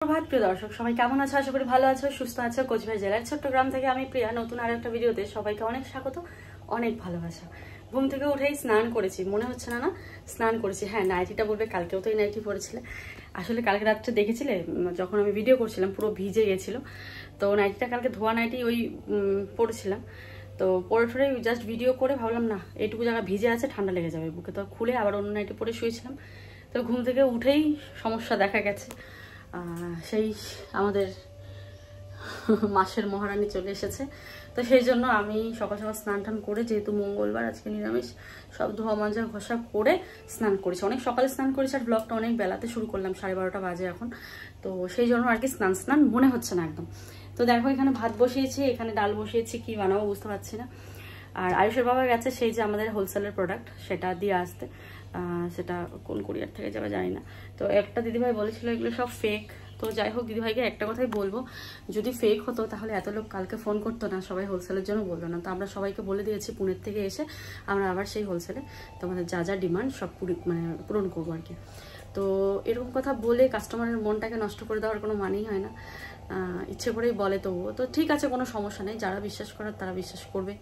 প্রভাত প্রিয় দর্শক, সবাই কেমন আছো? আশা করি ভালো আছো, সুস্থ আছো। কোচবিহার জেলার চট্টগ্রাম থেকে আমি প্রিয়া নতুন আর একটা ভিডিওতে সবাইকে অনেক স্বাগত, অনেক ভালোবাসা। ঘুম থেকে উঠেই স্নান করেছি, মনে হচ্ছে না না স্নান করেছি। হ্যাঁ, নাইটিটা বলবে কালকেও তো এই নাইটি পরেছিলে। আসলে কালকে রাত্রে দেখেছিলে যখন আমি ভিডিও করছিলাম পুরো ভিজে গেছিল, তো নাইটিটা কালকে ধোয়া নাইটি ওই পরেছিলাম। তো পরে ঠরে জাস্ট ভিডিও করে ভাবলাম না এইটুকু জায়গা ভিজে আছে, ঠান্ডা লেগে যাবে বুকে, তো খুলে আবার অন্য নাইটি পরে শুয়েছিলাম। তো ঘুম থেকে উঠেই সমস্যা দেখা গেছে। সেই আমাদের মাসের মহারানী চলে এসেছে, তো সেই জন্য আমি সকাল সকাল স্নান টান করে, যেহেতু মঙ্গলবার আজকে নিরামিষ, সব ধোয়া মাজা ঘষা করে স্নান করেছি। অনেক সকালে স্নান করেছি আর ব্লগটা অনেক বেলাতে শুরু করলাম, 12:30 বাজে এখন। তো সেই জন্য আর কি স্নান মনে হচ্ছে না একদম। তো দেখো এখানে ভাত বসিয়েছি, এখানে ডাল বসিয়েছি, কি বানাবো বুঝতে পারছি না। আর আয়ুষের বাবা গেছে সেই যে আমাদের হোলসেলের প্রোডাক্ট সেটা দিয়ে আসতে, সেটা কোন কুরিয়ার থেকে যাবে জানি না। তো একটা দিদিভাই বলেছিল এগুলো সব ফেক। তো যাই হোক, দিদিভাইকে একটা কথাই বলবো, যদি ফেক হতো তাহলে এত লোক কালকে ফোন করতো না, সবাই হোলসেলের জন্য বলতো না। তো আমরা সবাইকে বলে দিয়েছি পুনের থেকে এসে আমরা আবার সেই হোলসেলে তোমাদের যা যা ডিমান্ড সব পূরণ করবো আর কি। তো এরকম কথা বলে কাস্টমারের মনটাকে নষ্ট করে দেওয়ার কোনো মানেই হয় না। ইচ্ছে করেই বলে তবুও তো ঠিক আছে, কোনো সমস্যা নেই। যারা বিশ্বাস করার তারা বিশ্বাস করবে,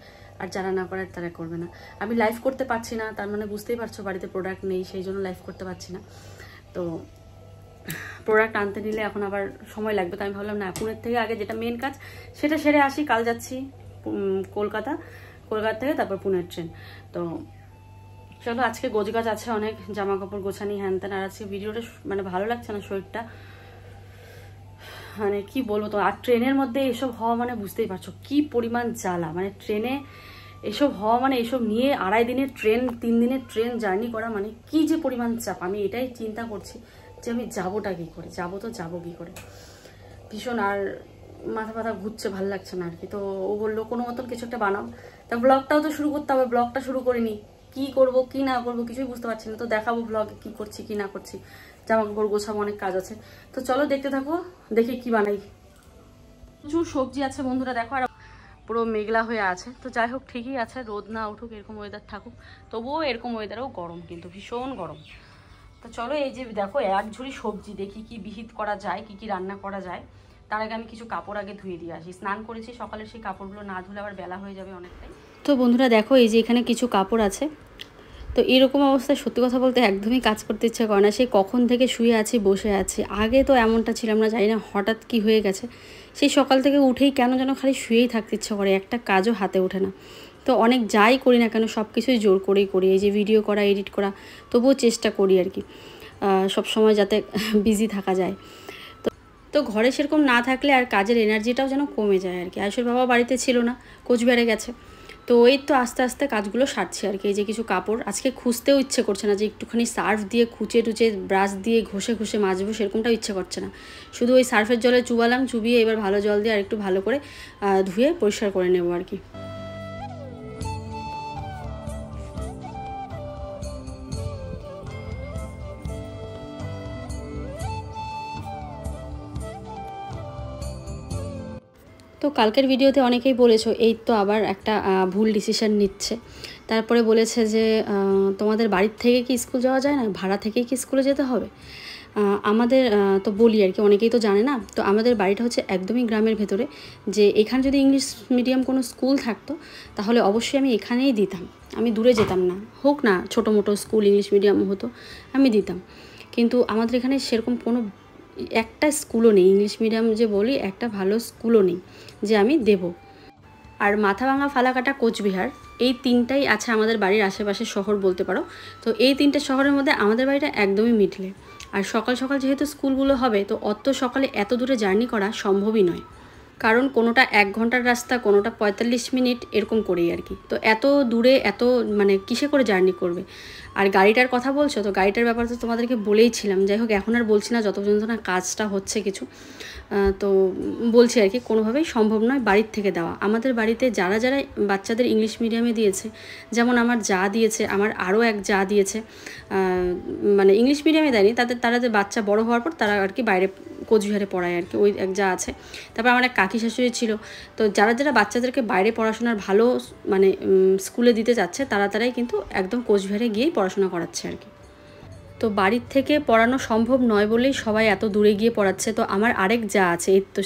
আর যারা না করার তারা করবে না। আমি লাইভ করতে পারছি না, তার মানে বুঝতেই পারছো বাড়িতে প্রোডাক্ট নেই, সেই জন্য লাইভ করতে পারছি না। তো প্রোডাক্ট আনতে নিলে এখন আবার সময় লাগবে, তো আমি ভাবলাম না, পুনের থেকে আগে যেটা মেন কাজ সেটা সেরে আসি। কাল যাচ্ছি কলকাতা থেকে তারপর পুনের ট্রেন। তো চলো, আজকে গোছগাছ আছে অনেক, জামা কাপড় গোছানি হ্যান ত্যান। আর আজকে ভিডিওটা মানে ভালো লাগছে না, শরীরটা মানে কি বলবো তো। আর ট্রেনের মধ্যে এসব হওয়া মানে বুঝতেই পারছো কি পরিমাণ জ্বালা। মানে ট্রেনে এসব হওয়া মানে এসব নিয়ে 2.5 দিনের ট্রেন 3 দিনের ট্রেন জার্নি করা মানে কি যে পরিমাণ চাপ। আমি এটাই চিন্তা করছি যে আমি যাবোটা কি করে, যাবো কি করে, ভীষণ। আর মাথা ঘুরছে, ভালো লাগছে না আর কি। তো ও বললো কোনো মতন কিছু একটা বানাও। তা ব্লগটাও তো শুরু করতে হবে, ব্লগটা শুরু করিনি, কি করব কি না করব কিছুই বুঝতে পারছি না। তো দেখাবো ব্লগে কি করছি কি না করছি, জামা কাপড় গোছাবো, অনেক কাজ আছে। তো চলো দেখতে থাকো, দেখি কি বানাই। প্রচুর সবজি আছে বন্ধুরা, দেখো। আর পুরো মেঘলা হয়ে আছে। তো যাই হোক, ঠিকই আছে, রোদ না উঠুক, এরকম ওয়েদার থাকুক, তবুও এরকম ওয়েদারেও গরম, কিন্তু ভীষণ গরম। তো চলো, এই যে দেখো এক ঝুড়ি সবজি, দেখি কি বিহিত করা যায়, কি রান্না করা যায়। তার আগে আমি কিছু কাপড় আগে ধুয়ে দিয়ে আসি। স্নান করেছি সকালে, সেই কাপড়গুলো না ধুলে আবার বেলা হয়ে যাবে অনেকটাই। তো বন্ধুরা দেখো, এই যে এখানে কিছু কাপড় আছে। তো এরকম অবস্থায় সত্যি কথা বলতে একদমই কাজ করতে ইচ্ছা করে না। সেই কখন থেকে শুয়ে আছি, বসে আছি। আগে তো এমনটা ছিলাম না, জানি না হঠাৎ কি হয়ে গেছে। সেই সকাল থেকে উঠেই কেন যেন খালি শুয়েই থাকতে ইচ্ছা করে, একটা কাজও হাতে ওঠে না। তো অনেক যাই করি না কেন সব কিছুই জোর করেই করি। এই যে ভিডিও করা, এডিট করা, তবুও চেষ্টা করি আর কি সব সময় যাতে বিজি থাকা যায়। তো ঘরে সেরকম না থাকলে আর কাজের এনার্জিটাও যেন কমে যায় আর কি। আয়ুষের বাবা বাড়িতে ছিল না, কোচবিহারে গেছে। তো এই তো আস্তে আস্তে কাজগুলো সারছি আর কি। এই যে কিছু কাপড়, আজকে খুঁজতেও ইচ্ছে করছে না যে একটুখানি সার্ফ দিয়ে খুঁচে টুচে ব্রাশ দিয়ে ঘষে মাজবো, সেরকমটাও ইচ্ছে করছে না। শুধু ওই সার্ফের জলে চুবালাম, চুবিয়ে এবার ভালো জল দিয়ে আর একটু ভালো করে ধুয়ে পরিষ্কার করে নেবো আর কি। তো কালকের ভিডিওতে অনেকেই বলেছো এই তো আবার একটা ভুল ডিসিশন নিচ্ছে। তারপরে বলেছে যে তোমাদের বাড়ির থেকে কি স্কুল যাওয়া যায় না, ভাড়া থেকেই কি স্কুলে যেতে হবে। আমাদের তো বলি আর কি, অনেকেই তো জানে না। তো আমাদের বাড়িটা হচ্ছে একদমই গ্রামের ভেতরে। যে এখানে যদি ইংলিশ মিডিয়াম কোনো স্কুল থাকতো তাহলে অবশ্যই আমি এখানেই দিতাম, আমি দূরে যেতাম না। হোক না ছোটো মোটো স্কুল ইংলিশ মিডিয়াম হতো, আমি দিতাম। কিন্তু আমাদের এখানে সেরকম কোনো একটা স্কুলও নেই, ইংলিশ মিডিয়াম যে বলি একটা ভালো স্কুলও নেই যে আমি দেব। আর মাথাভাঙা, ফালাকাটা, কোচবিহার, এই তিনটাই আছে আমাদের বাড়ির আশেপাশে শহর বলতে পারো। তো এই তিনটে শহরের মধ্যে আমাদের বাড়িটা একদমই মিডলে। আর সকাল সকাল যেহেতু স্কুলগুলো হবে, তো অত সকালে এত দূরে জার্নি করা সম্ভবই নয়। কারণ কোনোটা 1 ঘন্টার রাস্তা, কোনোটা 45 মিনিট, এরকম করেই আর কি। তো এত দূরে এত মানে কিসে করে জার্নি করবে। আর গাড়িটার কথা বলছো, তো গাড়িটার ব্যাপার তো তোমাদেরকে বলেইছিলাম। যাই হোক, এখন আর বলছি না যত পর্যন্ত না কাজটা হচ্ছে কিছু। তো বলছি আর কি, কোনোভাবেই সম্ভব নয় বাড়ির থেকে দেওয়া। আমাদের বাড়িতে যারা যারা বাচ্চাদের ইংলিশ মিডিয়ামে দিয়েছে, যেমন আমার যা দিয়েছে, আমার আরও এক যা দিয়েছে, মানে ইংলিশ মিডিয়ামে দেয়নি, তারা যে বাচ্চা বড় হওয়ার পর তারা আর কি বাইরে কোচবিহারে পড়ায় আর কি, ওই এক যা আছে। তারপর আমার এক কাকি শাশুড়ি ছিল। তো যারা যারা বাচ্চাদেরকে বাইরে পড়াশোনার ভালো মানে স্কুলে দিতে যাচ্ছে, তারাই কিন্তু একদম কোচবিহারে গিয়েই পড়াশোনা করাচ্ছে আর কি। তো বাড়ির থেকে পড়ানো সম্ভব নয় বলেই সবাই এত দূরে গিয়ে পড়াচ্ছে। তো আমার আরেক যা আছে, এই তো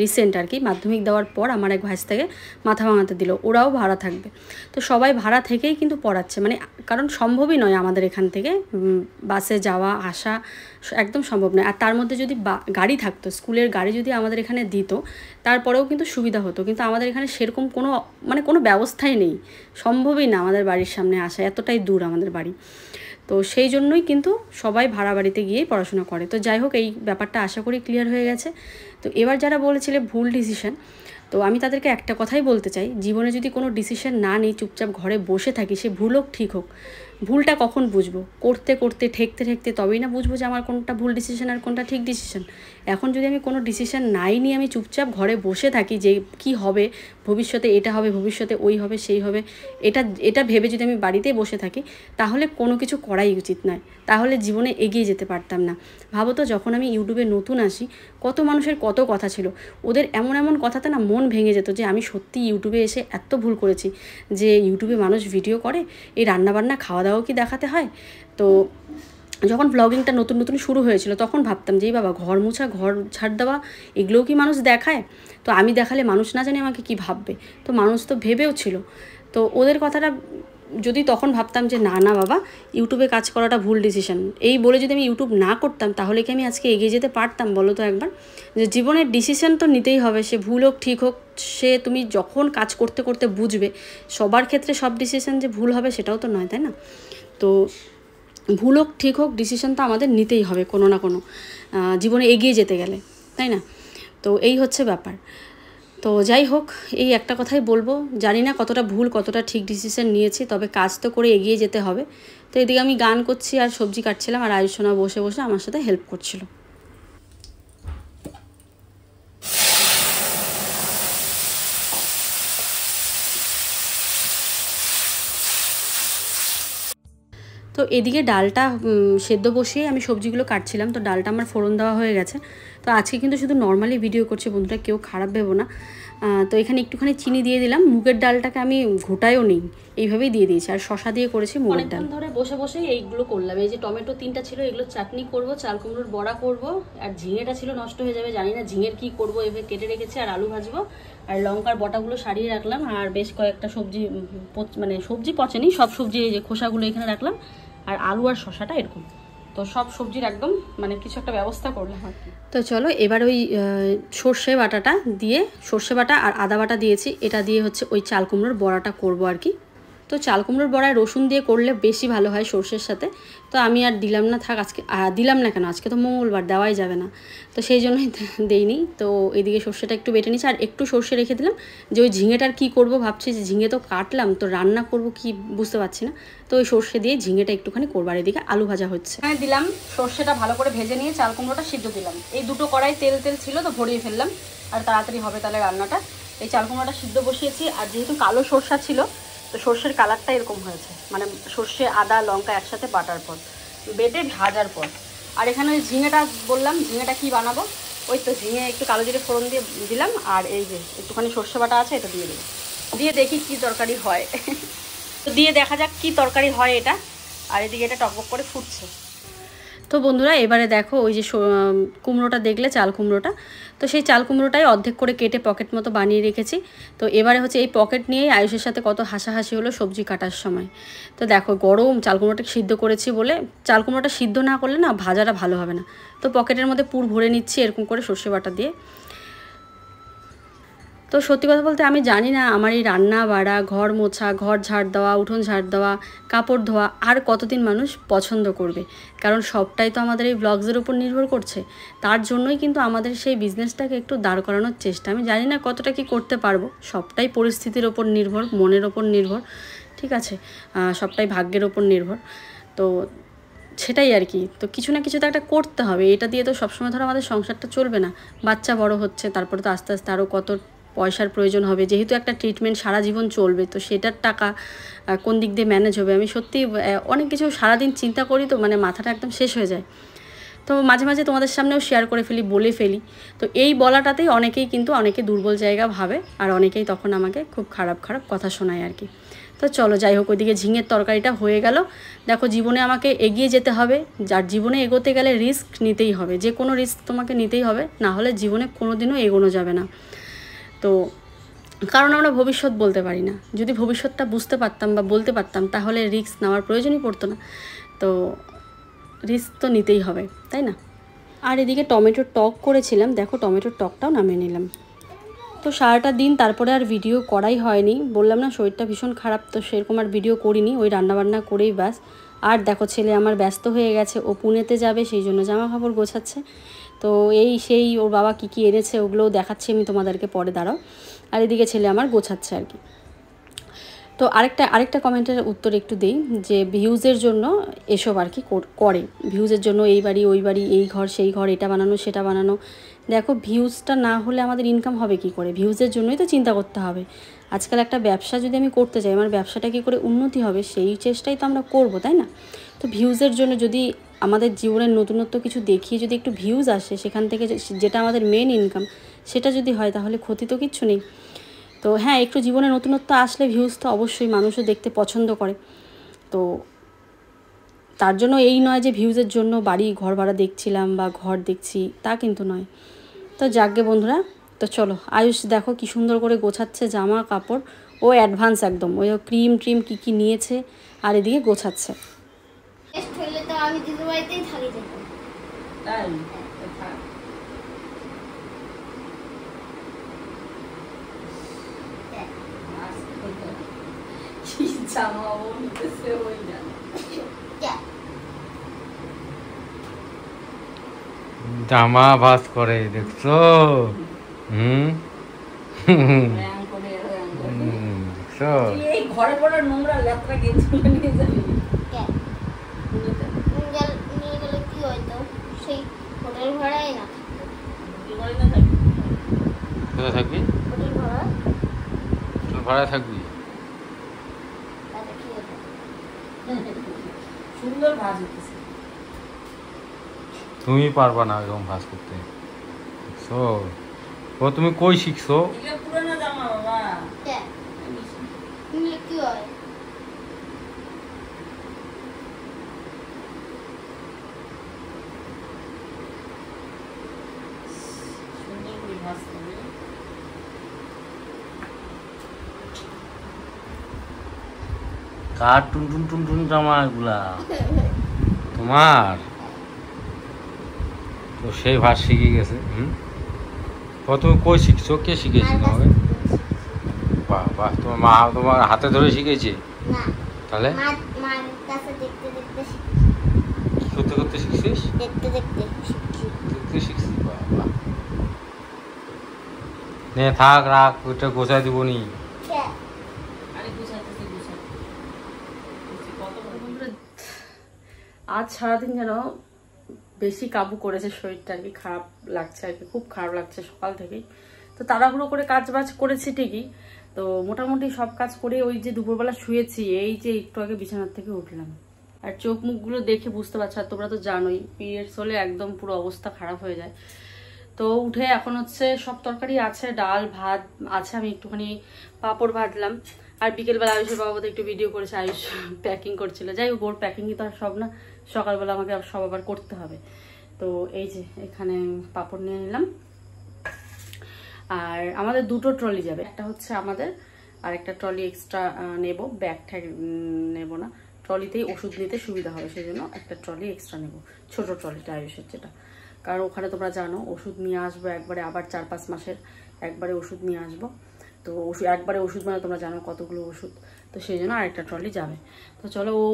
রিসেন্ট আর কি মাধ্যমিক দেওয়ার পর আমার এক ভাইস থেকে মাথা ভাঙাতে দিল, ওরাও ভাড়া থাকবে। তো সবাই ভাড়া থেকেই কিন্তু পড়াচ্ছে, মানে কারণ সম্ভবই নয় আমাদের এখান থেকে বাসে যাওয়া আসা একদম সম্ভব নয়। আর তার মধ্যে যদি গাড়ি থাকতো, স্কুলের গাড়ি যদি আমাদের এখানে দিত তারপরেও কিন্তু সুবিধা হতো, কিন্তু আমাদের এখানে সেরকম কোনো ব্যবস্থাই নেই, সম্ভবই না আমাদের বাড়ির সামনে আসা, এতটাই দূর আমাদের বাড়ি। তো সেই জন্যই কিন্তু সবাই ভাড়া বাড়িতে গিয়েই পড়াশোনা করে। তো যাই হোক, এই ব্যাপারটা আশা করি ক্লিয়ার হয়ে গেছে। তো এবার যারা বলেছিলে ভুল ডিসিশন, তো আমি তাদেরকে একটা কথাই বলতে চাই, জীবনে যদি কোনো ডিসিশন না নিই, চুপচাপ ঘরে বসে থাকি, সে ভুল হোক ঠিক হোক, ভুলটা কখন বুঝবো? করতে করতে ঠেকতে ঠেকতে তবেই না বুঝবো যে আমার কোনটা ভুল ডিসিশন আর কোনটা ঠিক ডিসিশন। এখন যদি আমি কোনো ডিসিশন নাই নিয়ে আমি চুপচাপ ঘরে বসে থাকি যে কি হবে ভবিষ্যতে, এটা হবে ভবিষ্যতে, ওই হবে সেই হবে, এটা ভেবে যদি আমি বাড়িতেই বসে থাকি, তাহলে কোনো কিছু করাই উচিত নয়, তাহলে জীবনে এগিয়ে যেতে পারতাম না। ভাবো তো, যখন আমি ইউটিউবে নতুন আসি, কত মানুষের কত কথা ছিল, ওদের এমন এমন কথাতে না মন ভেঙে যেত যে আমি সত্যি ইউটিউবে এসে এত ভুল করেছি, যে ইউটিউবে মানুষ ভিডিও করে, এই রান্নাবান্না খাওয়া দাওয়াও কি দেখাতে হয়। তো যখন ব্লগিংটা নতুন নতুন শুরু হয়েছিল তখন ভাবতাম যে বাবা, ঘর মোছা, ঘর ঝাড় দেওয়া, এগুলোও কি মানুষ দেখায়? তো আমি দেখালে মানুষ না জানি আমাকে কি ভাববে। তো মানুষ তো ভেবেও ছিল। তো ওদের কথাটা যদি তখন ভাবতাম যে না না বাবা, ইউটিউবে কাজ করাটা ভুল ডিসিশন, এই বলে যদি আমি ইউটিউব না করতাম, তাহলে কি আমি আজকে এগিয়ে যেতে পারতাম বলো তো একবার? যে জীবনের ডিসিশন তো নিতেই হবে, সে ভুল হোক ঠিক হোক, সে তুমি যখন কাজ করতে করতে বুঝবে। সবার ক্ষেত্রে সব ডিসিশন যে ভুল হবে সেটাও তো নয়, তাই না? তো ভুল হোক ঠিক হোক, ডিসিশন তো আমাদের নিতেই হবে কোনো না কোনো, জীবনে এগিয়ে যেতে গেলে, তাই না? তো এই হচ্ছে ব্যাপার। তো যাই হোক, এই একটা কথাই বলবো, জানি না কতটা ভুল কতটা ঠিক ডিসিশন নিয়েছি, তবে কাজ তো করে এগিয়ে যেতে হবে। তো এদিকে আমি গান করছি আর সবজি কাটছিলাম, আর আয়ুষনা বসে বসে আমার সাথে হেল্প করছিল। তো এদিকে ডালটা সেদ্ধ বসিয়ে আমি সবজিগুলো কাটছিলাম। তো ডালটা আমার ফোড়ন দেওয়া হয়ে গেছে। তো আজকে কিন্তু শুধু নর্মালি ভিডিও করছি বন্ধুরা, কেউ খারাপ ভেবো না। তো এখানে একটুখানি চিনি দিয়ে দিলাম। মুগের ডালটাকে আমি ঘোটায়ও নিই, এইভাবেই দিয়ে দিয়েছি। আর শশা দিয়ে করেছি মুগের ডাল। ধরে বসে বসেই এইগুলো করলাম। এই যে টমেটো 3টা ছিল, এগুলো চাটনি করব, চাল কুমড়োর বড়া করব, আর ঝিঙেটা ছিল নষ্ট হয়ে যাবে, জানি না ঝিঙের কি করব, এভাবে কেটে রেখেছি। আর আলু ভাজবো, আর লঙ্কার বটাগুলো সারিয়ে রাখলাম, আর বেশ কয়েকটা সবজি, মানে সবজি পচেনি, সব সবজি এই যে খোসাগুলো এখানে রাখলাম, আর আলু আর শশাটা এরকম। তো সব সবজির একদম মানে কিছু একটা ব্যবস্থা করলাম আর কি। তো চলো এবার ওই সর্ষে বাটাটা দিয়ে, সর্ষে বাটা আর আদা বাটা দিয়েছি, এটা দিয়ে হচ্ছে ওই চাল কুমড়োর বড়াটা করবো আর কি। তো চাল কুমড়োর বড়ায় রসুন দিয়ে করলে বেশি ভালো হয় সর্ষের সাথে। তো আমি আর দিলাম না, থাক আজকে দিলাম না কেন, আজকে তো মঙ্গলবার, দেওয়াই যাবে না, তো সেই জন্যই দেইনি। তো এদিকে সর্ষেটা একটু বেটে নিচ্ছি, আর একটু সর্ষে রেখে দিলাম যে ওই ঝিঙেটার কী করবো ভাবছি, যে ঝিঙে তো কাটলাম, তো রান্না করব কি বুঝতে পারছি না। তো ওই সর্ষে দিয়ে ঝিঙেটা একটুখানি করবো, আর এদিকে আলু ভাজা হচ্ছে। হ্যাঁ দিলাম, সর্ষেটা ভালো করে ভেজে নিয়ে চাল কুমড়োটা সিদ্ধ দিলাম। এই দুটো কড়াই তেল ছিল, তো ভরিয়ে ফেললাম, আর তাড়াতাড়ি হবে তাহলে রান্নাটা। এই চাল কুমড়োটা সিদ্ধ বসিয়েছি, আর যেহেতু কালো সর্ষা ছিল, তো সর্ষের কালারটা এরকম হয়েছে, মানে সর্ষে আদা লঙ্কা একসাথে বাটার পর, বেটে ভাজার পর। আর এখানে ওই ঝিঙেটা বললাম, ঝিঙেটা কি বানাবো, ওই তো ঝিঙে একটু কালো জিরে ফোড়ন দিয়ে দিলাম, আর এই যে একটুখানি সর্ষে বাটা আছে, এটা দিয়ে দেবো, দিয়ে দেখি কি তরকারি হয়। তো দিয়ে দেখা যাক কি তরকারি হয় এটা। আর এদিকে এটা টকবক করে ফুটছে। তো বন্ধুরা এবারে দেখো, ওই যে কুমড়োটা দেখলে, চাল কুমড়োটা, তো সেই চাল কুমড়োটাই অর্ধেক করে কেটে পকেট মতো বানিয়ে রেখেছি। তো এবারে হচ্ছে এই পকেট নিয়েই আয়ুষের সাথে কত হাসাহাসি হলো সবজি কাটার সময়। তো দেখো গরম চাল কুমড়োটা সিদ্ধ করেছি বলে, চাল কুমড়োটা সিদ্ধ না করলে না ভাজাটা ভালো হবে না। তো পকেটের মধ্যে পুর ভরে নিচ্ছি এরকম করে সর্ষে বাটা দিয়ে। তো সত্যি কথা বলতে আমি জানি না আমার এই রান্না বাড়া, ঘর মোছা, ঘর ঝাড় দেওয়া, উঠোন ঝাড় দেওয়া, কাপড় ধোয়া আর কতদিন মানুষ পছন্দ করবে, কারণ সবটাই তো আমাদের এই ব্লগসের উপর নির্ভর করছে। তার জন্যই কিন্তু আমাদের সেই বিজনেসটাকে একটু দাঁড় করানোর চেষ্টা। আমি জানি না কতটা কি করতে পারবো, সবটাই পরিস্থিতির ওপর নির্ভর, মনের ওপর নির্ভর, ঠিক আছে, সবটাই ভাগ্যের ওপর নির্ভর। তো সেটাই আর কি। তো কিছু না কিছু তো একটা করতে হবে, এটা দিয়ে তো সবসময় ধরো আমাদের সংসারটা চলবে না। বাচ্চা বড় হচ্ছে, তারপরে তো আস্তে আস্তে আরও কত পয়সার প্রয়োজন হবে, যেহেতু একটা ট্রিটমেন্ট সারা জীবন চলবে, তো সেটার টাকা কোন দিক দিয়ে ম্যানেজ হবে। আমি সত্যি অনেক কিছু সারাদিন চিন্তা করি, তো মানে মাথাটা একদম শেষ হয়ে যায়। তো মাঝে মাঝে তোমাদের সামনেও শেয়ার করে ফেলি, বলে ফেলি। তো এই বলাটাতেই অনেকে দুর্বল জায়গা ভাবে, আর অনেকেই তখন আমাকে খুব খারাপ খারাপ কথা শোনায় আর কি। তো চলো যাই হোক, ওইদিকে ঝিঙের তরকারিটা হয়ে গেল। দেখো জীবনে আমাকে এগিয়ে যেতে হবে, যার জীবনে এগোতে গেলে রিস্ক নিতেই হবে, যে কোনো রিস্ক তোমাকে নিতেই হবে, না হলে জীবনে কোনো দিনও এগোনো যাবে না। তো কারণ আমরা ভবিষ্যৎ বলতে পারি না, যদি ভবিষ্যৎটা বুঝতে পারতাম বা বলতে পারতাম তাহলে রিস্ক নেওয়ার প্রয়োজনই পড়তো না। তো রিস্ক তো নিতেই হবে, তাই না? আর এদিকে টমেটোর টক করেছিলাম, দেখো টমেটোর টকটাও নামিয়ে নিলাম। তো সারাটা দিন তারপরে আর ভিডিও করাই হয়নি, বললাম না শরীরটা ভীষণ খারাপ, তো সেরকম আর ভিডিও করিনি, ওই রান্নাবান্না করেই ব্যাস। আর দেখো ছেলে আমার ব্যস্ত হয়ে গেছে, ও পুনেতে যাবে, সেই জন্য জামা কাপড় গোছাচ্ছে। তো এই সেই ওর বাবা কী কী এনেছে ওগুলোও দেখাচ্ছি আমি তোমাদেরকে পরে, দাঁড়াও। আর এদিকে ছেলে আমার গোছাচ্ছে আর কি। তো আরেকটা কমেন্টের উত্তর একটু দিই, যে ভিউজের জন্য এসব আর কি করে, ভিউজের জন্য এই বাড়ি ওই বাড়ি, এই ঘর সেই ঘর, এটা বানানো সেটা বানানো। দেখো ভিউজটা না হলে আমাদের ইনকাম হবে কি করে? ভিউজের জন্যই তো চিন্তা করতে হবে। আজকাল একটা ব্যবসা যদি আমি করতে চাই, আমার ব্যবসাটা কী করে উন্নতি হবে সেই চেষ্টাই তো আমরা করবো, তাই না? তো ভিউজের জন্য যদি আমাদের জীবনের নতুনত্ব কিছু দেখিয়ে যদি একটু ভিউজ আসে, সেখান থেকে যেটা আমাদের মেন ইনকাম সেটা যদি হয়, তাহলে ক্ষতি তো কিচ্ছু নেই। তো হ্যাঁ, একটু জীবনে নতুনত্ব আসলে ভিউজ তো অবশ্যই মানুষও দেখতে পছন্দ করে। তো তার জন্য এই নয় যে ভিউজের জন্য বাড়ি ঘর ভাড়া দেখছিলাম বা ঘর দেখছি, তা কিন্তু নয়। তো যাকগে বন্ধুরা, তো চলো। আয়ুষ দেখো কি সুন্দর করে গোছাচ্ছে জামা কাপড়, ও অ্যাডভান্স একদম, ওই ক্রিম ট্রিম কী নিয়েছে আর এদিকে গোছাচ্ছে। জামা ভাস করে দেখছো? দেখছো এই ঘরে পড়া নোংরা লেত্রা গেছিল নিয়ে যাবি নিয়ে গেলে কি হয়তো? সেই হোটেল ভাড়াই না কোথায় থাকবি? হোটেল ভাড়া ভাড়ায় থাকবি? সুন্দর ভাজ হতেছে। তুমি পারবা না এরকম ভাজ করতে, দেখছো? ও তুমি কই শিখছো? পুরানো জামা বাবা, কি হয়? কার টুনটুন টুনটুন জামা এগুলা তোমার? তো সেই ভাষ শিখে গেছে। তুমি কই শিখছো? কে শিখেছি তোমাকে? বাহ বাহ, তোমার মা তোমার হাতে ধরে শিখেছে? না, তাহলে মার কাছে দেখতে দেখতে কি করতে করতে শিখছিস? দেখতে দেখতে শিখছিস? বাহ বাহ, নে থাক, রাখ, ওইটা গোছায় দিব নি। আজ সারাদিন যেন বেশি কাবু করেছে শরীরটা আর কি, খারাপ লাগছে আর কি, খুব খারাপ লাগছে সকাল থেকেই। তো তাড়াহুড়ো করে কাজ বাজ করেছি ঠিকই, তো মোটামুটি সব কাজ করে ওই যে দুপুরবেলা শুয়েছি, এই যে একটু আগে বিছানার থেকে উঠলাম। আর চোখ মুখগুলো দেখে বুঝতে পারছো, আর তোমরা তো জানোই পিরিয়ডস হলে একদম পুরো অবস্থা খারাপ হয়ে যায়। তো উঠে এখন হচ্ছে সব তরকারি আছে, ডাল ভাত আছে, আমি একটুখানি পাঁপড় ভাজলাম। আর বিকেলবেলা আয়ুষের বাবাতে একটু ভিডিও করেছে, আয়ুষ প্যাকিং করছিল। যাই হোক, ওর প্যাকিংই তো আর সব না, সকালবেলা আমাকে সব আবার করতে হবে। তো এই যে এখানে পাঁপড় নিয়ে নিলাম। আর আমাদের দুটো ট্রলি যাবে, একটা হচ্ছে আমাদের, আর একটা ট্রলি এক্সট্রা নেব, ব্যাগ ট্যাগ নেব না, ট্রলিতেই ওষুধ নিতে সুবিধা হবে, সেই জন্য একটা ট্রলি এক্সট্রা নেব, ছোট ট্রলিটা আয়ুষের যেটা। কারণ ওখানে তোমরা জানো ওষুধ নিয়ে আসবো একবারে, আবার 4-5 মাসের একবারে ওষুধ নিয়ে আসবো। তো একবারে ওষুধ মানে তোমরা জানো কতগুলো ওষুধ, তো সেই জন্য আরেকটা ট্রলি যাবে। তো চলো, ও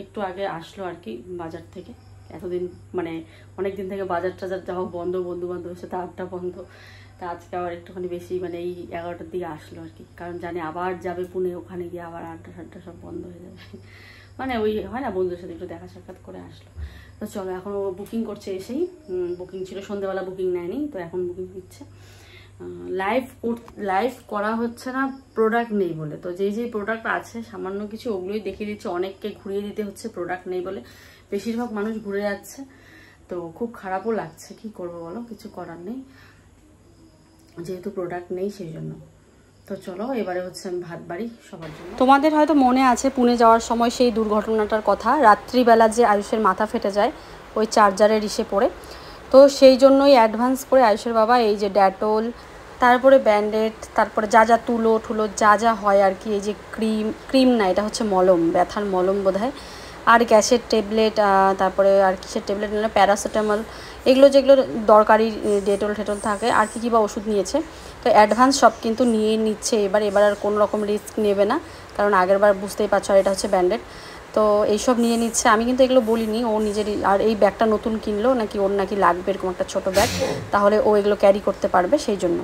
একটু আগে আসলো আর কি বাজার থেকে, এতদিন মানে অনেক দিন থেকে বাজার টাজার যাওয়া বন্ধ, বন্ধু বান্ধবের সাথে আড্ডা বন্ধ। তা আজকে আবার একটুখানি বেশি মানে এই 11টার দিকে আসলো আর কি, কারণ জানি আবার যাবে পুনে, ওখানে গিয়ে আবার আড্ডা টাড্ডা সব বন্ধ হয়ে যাবে, মানে ওই হয় না বন্ধুদের সাথে একটু দেখা সাক্ষাৎ করে আসলো। তো চলো, এখন ও বুকিং করছে, এসেই বুকিং ছিল, সন্ধ্যেবেলা বুকিং নেয়নি, তো এখন বুকিং দিচ্ছে। লাইভ করা হচ্ছে না প্রোডাক্ট নেই বলে, তো যেই প্রোডাক্ট আছে সামান্য কিছু ওগুলোই দেখিয়ে দিচ্ছে, অনেককে ঘুরিয়ে দিতে হচ্ছে প্রোডাক্ট নেই বলে, বেশিরভাগ মানুষ ঘুরে যাচ্ছে। তো খুব খারাপও লাগছে, কি করবো বলো, কিছু করার নেই, যেহেতু প্রোডাক্ট নেই সেই জন্য। তো চলো এবারে হচ্ছে আমি ভাত বাড়ি সবার জন্য। তোমাদের হয়তো মনে আছে পুনে যাওয়ার সময় সেই দুর্ঘটনাটার কথা, রাত্রিবেলা যে আয়ুষের মাথা ফেটে যায় ওই চার্জারের ইসে পড়ে। তো সেই জন্যই অ্যাডভান্স করে আয়ুষের বাবা এই যে ডেটল, তারপরে ব্যান্ডেড, তারপরে যা যা তুলো ঠুলো যা যা হয় আর কি, এই যে ক্রিম না এটা হচ্ছে মলম, ব্যথার মলম বোধহয়, আর গ্যাসের ট্যাবলেট, তারপরে আর কিসের ট্যাবলেট না প্যারাসিটামল, এগুলো যেগুলো দরকারি ডেটল টেটল থাকে আর কি বা ওষুধ নিয়েছে। তো অ্যাডভান্স সব কিন্তু নিয়ে নিচ্ছে এবার আর কোনো রকম রিস্ক নেবে না, কারণ আগেরবার বুঝতেই পারছো আর এটা হচ্ছে ব্যান্ডেড। তো এইসব নিয়ে নিচ্ছে, আমি কিন্তু এগুলো বলিনি, ও নিজেরই। আর এই ব্যাগটা নতুন কিনলো নাকি, ওর নাকি লাগবে এরকম একটা ছোটো ব্যাগ, তাহলে ও এগুলো ক্যারি করতে পারবে সেই জন্য।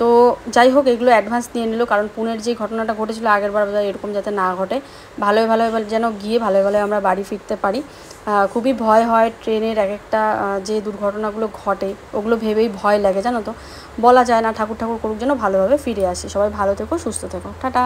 তো যাই হোক এগুলো অ্যাডভান্স নিয়ে নিল, কারণ পুনের যে ঘটনাটা ঘটেছিল আগেরবার এরকম যাতে না ঘটে, ভালোই যেন গিয়ে ভালোই আমরা বাড়ি ফিরতে পারি। খুবই ভয় হয় ট্রেনের এক একটা যে দুর্ঘটনাগুলো ঘটে, ওগুলো ভেবেই ভয় লাগে জানো তো, বলা যায় না, ঠাকুর করুক যেন ভালোভাবে ফিরে আসি। সবাই ভালো থেকো, সুস্থ থেকো, টাটা।